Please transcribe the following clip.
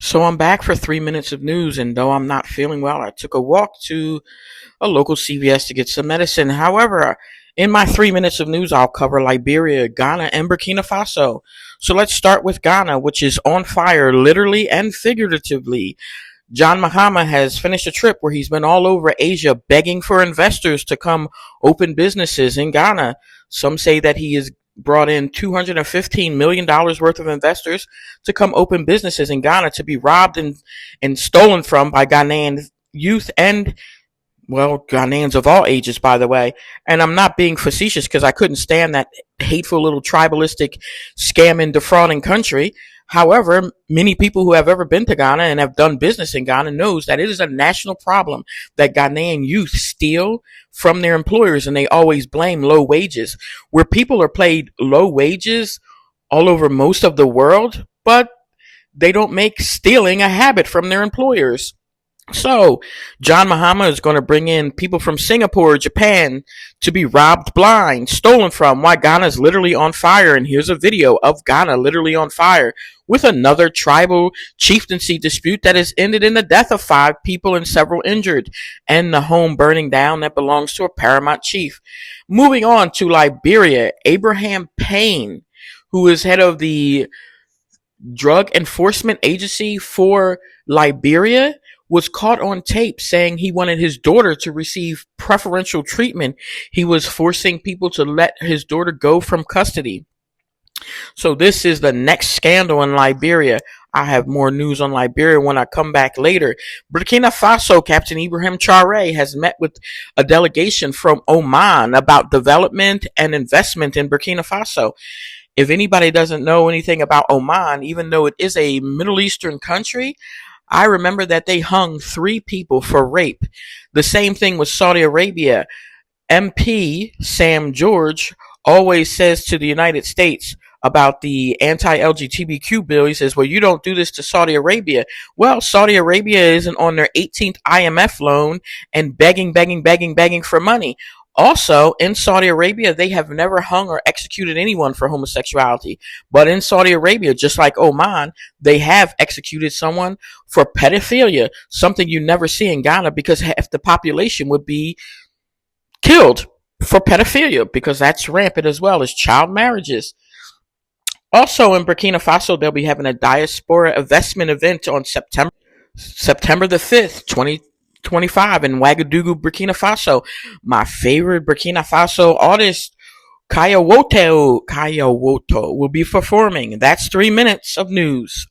So I'm back for 3 minutes of news, and though I'm not feeling well, I took a walk to a local CVS to get some medicine. However, in my 3 minutes of news, I'll cover Liberia, Ghana, and Burkina Faso. So let's start with Ghana, which is on fire, literally and figuratively. John Mahama has finished a trip where he's been all over Asia begging for investors to come open businesses in Ghana. Some say that he has brought in $215 million worth of investors to come open businesses in Ghana to be robbed and stolen from by Ghanaian youth and, well, Ghanaians of all ages, by the way. And I'm not being facetious because I couldn't stand that hateful little tribalistic scamming, defrauding country. However, many people who have ever been to Ghana and have done business in Ghana knows that it is a national problem that Ghanaian youth steal from their employers, and they always blame low wages. Where people are paid low wages all over most of the world, but they don't make stealing a habit from their employers. So, John Mahama is going to bring in people from Singapore, Japan to be robbed blind, stolen from, why Ghana is literally on fire. And here's a video of Ghana literally on fire with another tribal chieftaincy dispute that has ended in the death of 5 people and several injured, and the home burning down that belongs to a paramount chief. Moving on to Liberia, Abraham Payne, who is head of the Drug Enforcement Agency for Liberia, was caught on tape saying he wanted his daughter to receive preferential treatment. He was forcing people to let his daughter go from custody. So this is the next scandal in Liberia. I have more news on Liberia when I come back later. Burkina Faso Captain Ibrahim Traore has met with a delegation from Oman about development and investment in Burkina Faso. If anybody doesn't know anything about Oman, even though it is a Middle Eastern country, I remember that they hung 3 people for rape. The same thing with Saudi Arabia. MP Sam George always says to the United States about the anti-LGBTQ bill, he says, well, you don't do this to Saudi Arabia. Well, Saudi Arabia isn't on their 18th IMF loan and begging for money. Also, in Saudi Arabia, they have never hung or executed anyone for homosexuality. But in Saudi Arabia, just like Oman, they have executed someone for pedophilia, something you never see in Ghana because half the population would be killed for pedophilia because that's rampant as well as child marriages. Also in Burkina Faso, they'll be having a diaspora investment event on September the 5th, 2025 in Ouagadougou, Burkina Faso. My favorite Burkina Faso artist, Kaya Woto will be performing. That's 3 minutes of news.